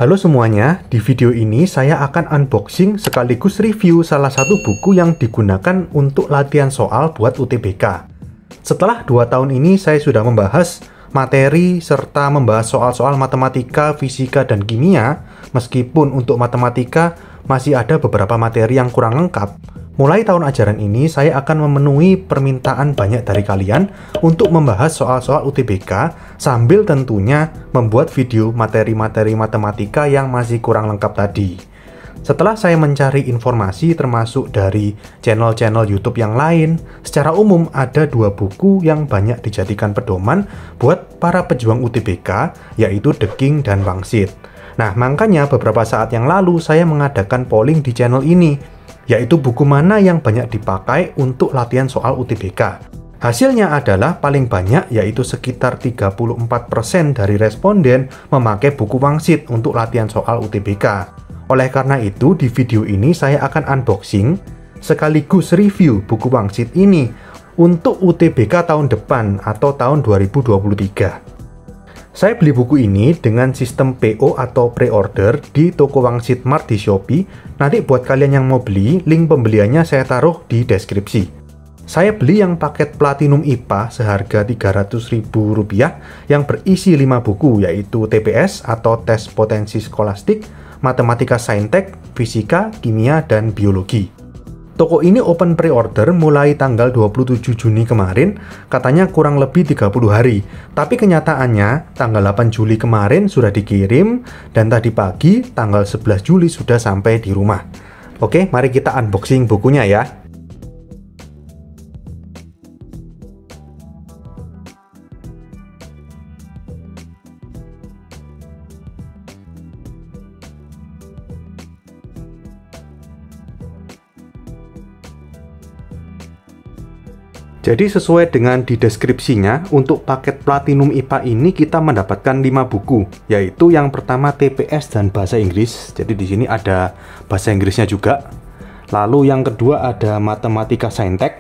Halo semuanya, di video ini saya akan unboxing sekaligus review salah satu buku yang digunakan untuk latihan soal buat UTBK. Setelah 2 tahun ini saya sudah membahas materi serta membahas soal-soal matematika, fisika, dan kimia. Meskipun untuk matematika masih ada beberapa materi yang kurang lengkap. Mulai tahun ajaran ini, saya akan memenuhi permintaan banyak dari kalian untuk membahas soal-soal UTBK, sambil tentunya membuat video materi-materi matematika yang masih kurang lengkap tadi. Setelah saya mencari informasi termasuk dari channel-channel YouTube yang lain, secara umum ada 2 buku yang banyak dijadikan pedoman buat para pejuang UTBK, yaitu The King dan Wangsit. Nah, makanya beberapa saat yang lalu saya mengadakan polling di channel ini, yaitu buku mana yang banyak dipakai untuk latihan soal UTBK. Hasilnya adalah paling banyak, yaitu sekitar 34% dari responden memakai buku Wangsit untuk latihan soal UTBK. Oleh karena itu, di video ini saya akan unboxing sekaligus review buku Wangsit ini untuk UTBK tahun depan atau tahun 2023. Saya beli buku ini dengan sistem PO atau pre-order di toko Wangsit Mart di Shopee. Nanti buat kalian yang mau beli, link pembeliannya saya taruh di deskripsi. Saya beli yang paket Platinum IPA seharga Rp300.000 yang berisi 5 buku, yaitu TPS atau Tes Potensi Skolastik, Matematika Saintek, Fisika, Kimia, dan Biologi. Toko ini open pre-order mulai tanggal 27 Juni kemarin, katanya kurang lebih 30 hari. Tapi kenyataannya, tanggal 8 Juli kemarin sudah dikirim, dan tadi pagi, tanggal 11 Juli sudah sampai di rumah. Oke, mari kita unboxing bukunya ya. Jadi sesuai dengan di deskripsinya, untuk paket Platinum IPA ini kita mendapatkan 5 buku, yaitu yang pertama TPS dan Bahasa Inggris. Jadi di sini ada Bahasa Inggrisnya juga. Lalu yang kedua ada Matematika Saintek.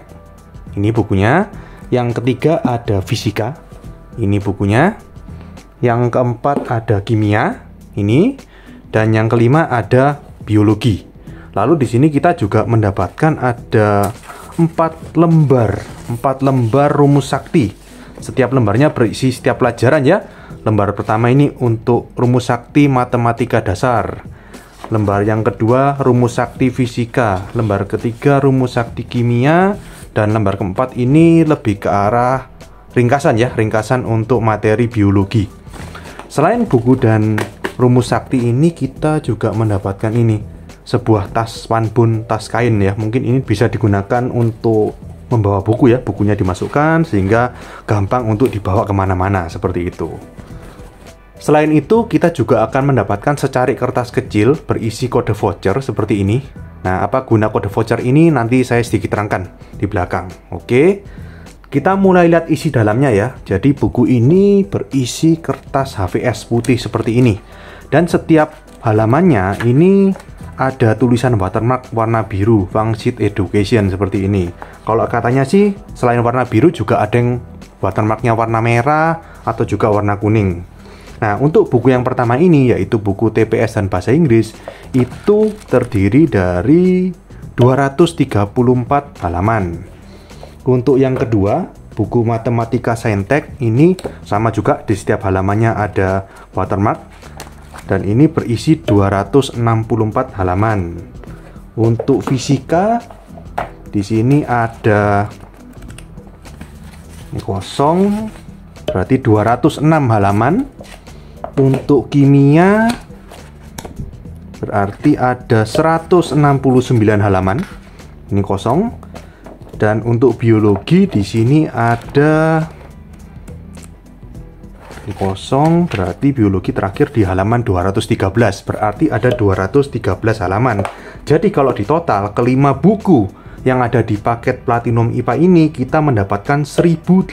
Ini bukunya. Yang ketiga ada Fisika. Ini bukunya. Yang keempat ada Kimia. Ini. Dan yang kelima ada Biologi. Lalu di sini kita juga mendapatkan ada 4 lembar rumus sakti. Setiap lembarnya berisi setiap pelajaran ya. Lembar pertama ini untuk rumus sakti matematika dasar. Lembar yang kedua rumus sakti fisika. Lembar ketiga rumus sakti kimia. Dan lembar keempat ini lebih ke arah ringkasan ya, ringkasan untuk materi biologi. Selain buku dan rumus sakti ini, kita juga mendapatkan ini, sebuah tas wanbun, tas kain ya. Mungkin ini bisa digunakan untuk membawa buku ya, bukunya dimasukkan sehingga gampang untuk dibawa kemana-mana seperti itu. Selain itu, kita juga akan mendapatkan secari kertas kecil berisi kode voucher seperti ini. Nah, apa guna kode voucher ini nanti saya sedikit terangkan di belakang. Oke, kita mulai lihat isi dalamnya ya. Jadi buku ini berisi kertas HVS putih seperti ini, dan setiap halamannya ini ada tulisan watermark warna biru, Wangsit Education seperti ini. Kalau katanya sih, selain warna biru juga ada yang watermarknya warna merah atau juga warna kuning. Nah, untuk buku yang pertama ini, yaitu buku TPS dan Bahasa Inggris, itu terdiri dari 234 halaman. Untuk yang kedua, buku Matematika Saintek ini sama juga, di setiap halamannya ada watermark. Dan ini berisi 264 halaman. Untuk fisika, di sini ada ini kosong, berarti 206 halaman. Untuk kimia berarti ada 169 halaman. Ini kosong. Dan untuk biologi di sini ada kosong, berarti biologi terakhir di halaman 213, berarti ada 213 halaman. Jadi kalau di total kelima buku yang ada di paket Platinum IPA ini, kita mendapatkan 1086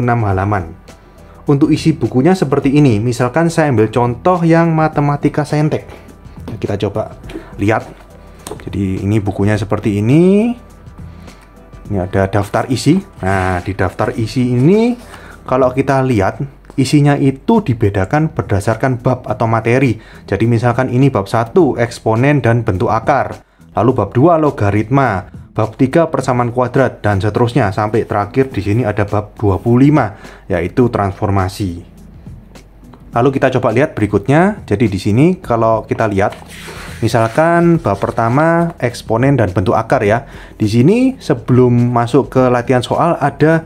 halaman. Untuk isi bukunya seperti ini. Misalkan saya ambil contoh yang Matematika Saintek. Kita coba lihat. Jadi ini bukunya seperti ini. Ini ada daftar isi. Nah, di daftar isi ini kalau kita lihat isinya itu dibedakan berdasarkan bab atau materi. Jadi misalkan ini bab 1, eksponen dan bentuk akar. Lalu bab 2, logaritma. Bab 3, persamaan kuadrat, dan seterusnya. Sampai terakhir di sini ada bab 25, yaitu transformasi. Lalu kita coba lihat berikutnya. Jadi di sini kalau kita lihat, misalkan bab pertama, eksponen dan bentuk akar ya. Di sini sebelum masuk ke latihan soal ada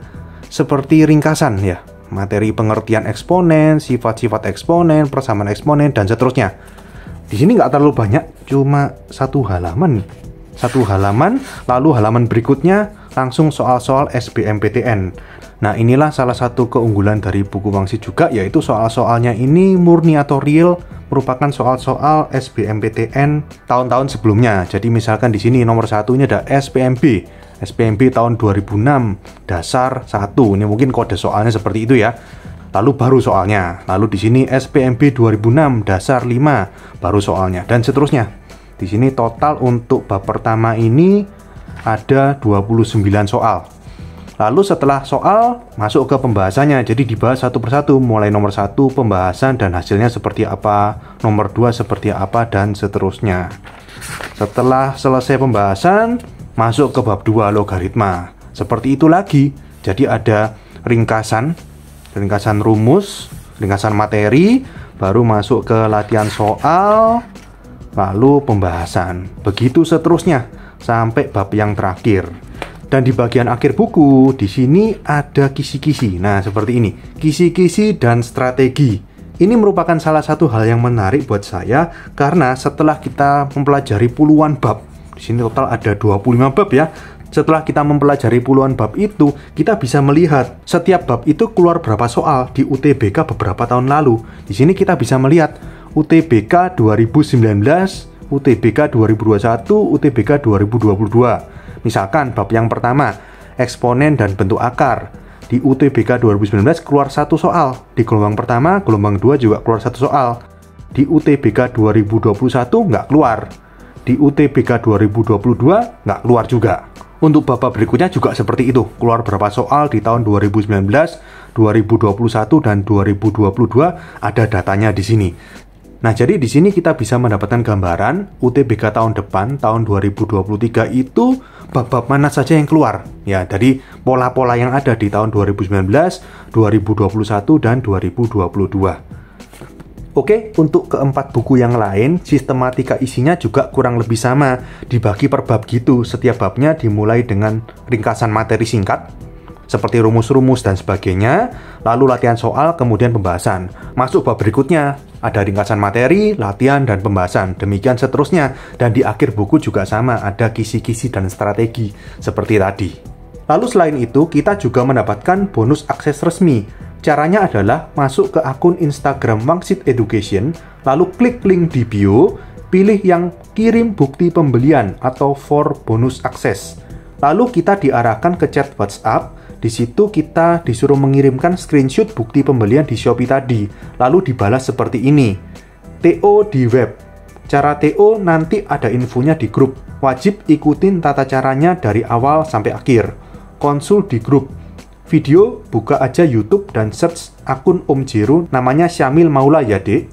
seperti ringkasan ya. Materi pengertian eksponen, sifat-sifat eksponen, persamaan eksponen, dan seterusnya. Di sini nggak terlalu banyak, cuma satu halaman, lalu halaman berikutnya langsung soal-soal SBMPTN. Nah, inilah salah satu keunggulan dari buku Wangsit juga, yaitu soal-soalnya ini murni atau real, merupakan soal-soal SBMPTN tahun-tahun sebelumnya. Jadi misalkan di sini nomor 1 ini ada SPMB tahun 2006, dasar 1. Ini mungkin kode soalnya seperti itu ya. Lalu baru soalnya. Lalu di sini SPMB 2006, dasar 5, baru soalnya, dan seterusnya. Di sini total untuk bab pertama ini ada 29 soal. Lalu setelah soal, masuk ke pembahasannya. Jadi dibahas satu persatu, mulai nomor 1 pembahasan dan hasilnya seperti apa, nomor 2 seperti apa, dan seterusnya. Setelah selesai pembahasan, masuk ke bab 2, logaritma. Seperti itu lagi. Jadi ada ringkasan rumus, ringkasan materi, baru masuk ke latihan soal, lalu pembahasan. Begitu seterusnya sampai bab yang terakhir. Dan di bagian akhir buku, di sini ada kisi-kisi. Nah, seperti ini. Kisi-kisi dan strategi. Ini merupakan salah satu hal yang menarik buat saya, karena setelah kita mempelajari puluhan bab, di sini total ada 25 bab ya. Setelah kita mempelajari puluhan bab itu, kita bisa melihat setiap bab itu keluar berapa soal di UTBK beberapa tahun lalu. Di sini kita bisa melihat UTBK 2019, UTBK 2021, UTBK 2022. Misalkan bab yang pertama, eksponen dan bentuk akar. Di UTBK 2019 keluar 1 soal. Di gelombang pertama, gelombang 2 juga keluar 1 soal. Di UTBK 2021 nggak keluar. Di UTBK 2022 nggak keluar juga. Untuk bab berikutnya juga seperti itu. Keluar berapa soal di tahun 2019, 2021, dan 2022 ada datanya di sini. Nah, jadi di sini kita bisa mendapatkan gambaran UTBK tahun depan, tahun 2023 itu bab-bab mana saja yang keluar. Ya, dari pola-pola yang ada di tahun 2019, 2021, dan 2022. Oke, untuk keempat buku yang lain, sistematika isinya juga kurang lebih sama. Dibagi per bab gitu, setiap babnya dimulai dengan ringkasan materi singkat, seperti rumus-rumus dan sebagainya, lalu latihan soal, kemudian pembahasan. Masuk bab berikutnya, ada ringkasan materi, latihan, dan pembahasan. Demikian seterusnya. Dan di akhir buku juga sama, ada kisi-kisi dan strategi, seperti tadi. Lalu selain itu, kita juga mendapatkan bonus akses resmi. Caranya adalah masuk ke akun Instagram Wangsit Education, lalu klik link di bio, pilih yang kirim bukti pembelian atau for bonus akses. Lalu kita diarahkan ke chat WhatsApp. Di situ kita disuruh mengirimkan screenshot bukti pembelian di Shopee tadi, lalu dibalas seperti ini. TO di web. Cara TO nanti ada infonya di grup. Wajib ikutin tata caranya dari awal sampai akhir. Konsul di grup. Video, buka aja YouTube dan search akun Om Jero, namanya Syamil Maula ya dek.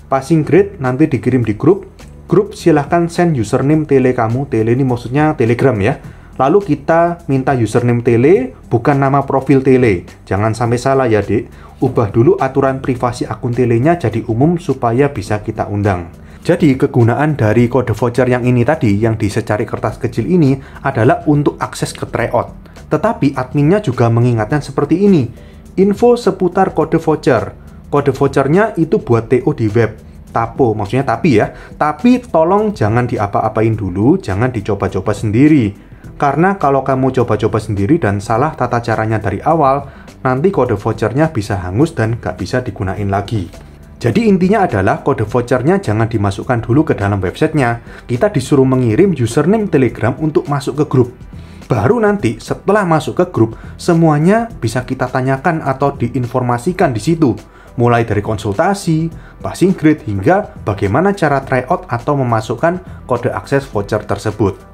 Passing grade nanti dikirim di grup. Grup silahkan send username tele kamu. Tele ini maksudnya Telegram ya. Lalu kita minta username tele, bukan nama profil tele. Jangan sampai salah ya dek. Ubah dulu aturan privasi akun telenya jadi umum supaya bisa kita undang. Jadi kegunaan dari kode voucher yang ini tadi, yang di secari kertas kecil ini, adalah untuk akses ke tryout. Tetapi adminnya juga mengingatkan seperti ini. Info seputar kode voucher. Kode vouchernya itu buat TO di web. Tapo, maksudnya tapi ya. Tapi tolong jangan diapa-apain dulu, jangan dicoba-coba sendiri. Karena kalau kamu coba-coba sendiri dan salah tata caranya dari awal, nanti kode vouchernya bisa hangus dan nggak bisa digunain lagi. Jadi intinya adalah kode vouchernya jangan dimasukkan dulu ke dalam websitenya. Kita disuruh mengirim username Telegram untuk masuk ke grup. Baru nanti setelah masuk ke grup, semuanya bisa kita tanyakan atau diinformasikan di situ. Mulai dari konsultasi, passing grade, hingga bagaimana cara tryout atau memasukkan kode akses voucher tersebut.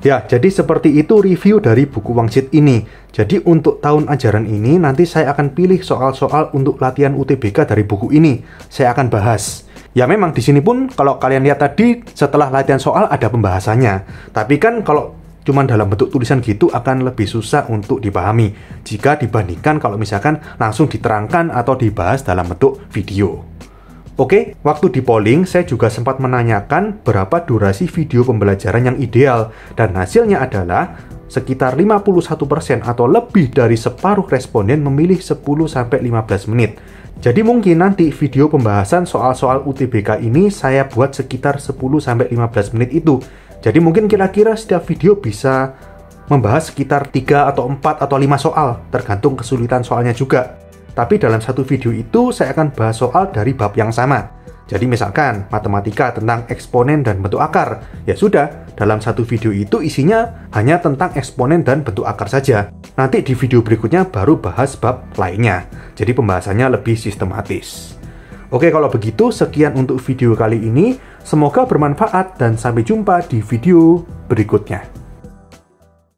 Ya, jadi seperti itu review dari buku Wangsit ini. Jadi untuk tahun ajaran ini nanti saya akan pilih soal-soal untuk latihan UTBK dari buku ini. Saya akan bahas. Ya memang di sini pun kalau kalian lihat tadi setelah latihan soal ada pembahasannya. Tapi kan kalau cuman dalam bentuk tulisan gitu akan lebih susah untuk dipahami jika dibandingkan kalau misalkan langsung diterangkan atau dibahas dalam bentuk video. Oke, waktu di polling saya juga sempat menanyakan berapa durasi video pembelajaran yang ideal dan hasilnya adalah sekitar 51% atau lebih dari separuh responden memilih 10-15 menit. Jadi mungkin nanti video pembahasan soal-soal UTBK ini saya buat sekitar 10-15 menit itu. Jadi mungkin kira-kira setiap video bisa membahas sekitar 3 atau 4 atau 5 soal, tergantung kesulitan soalnya juga. Tapi dalam satu video itu saya akan bahas soal dari bab yang sama. Jadi misalkan matematika tentang eksponen dan bentuk akar, ya sudah, dalam satu video itu isinya hanya tentang eksponen dan bentuk akar saja. Nanti di video berikutnya baru bahas bab lainnya. Jadi pembahasannya lebih sistematis. Oke, kalau begitu sekian untuk video kali ini. Semoga bermanfaat dan sampai jumpa di video berikutnya.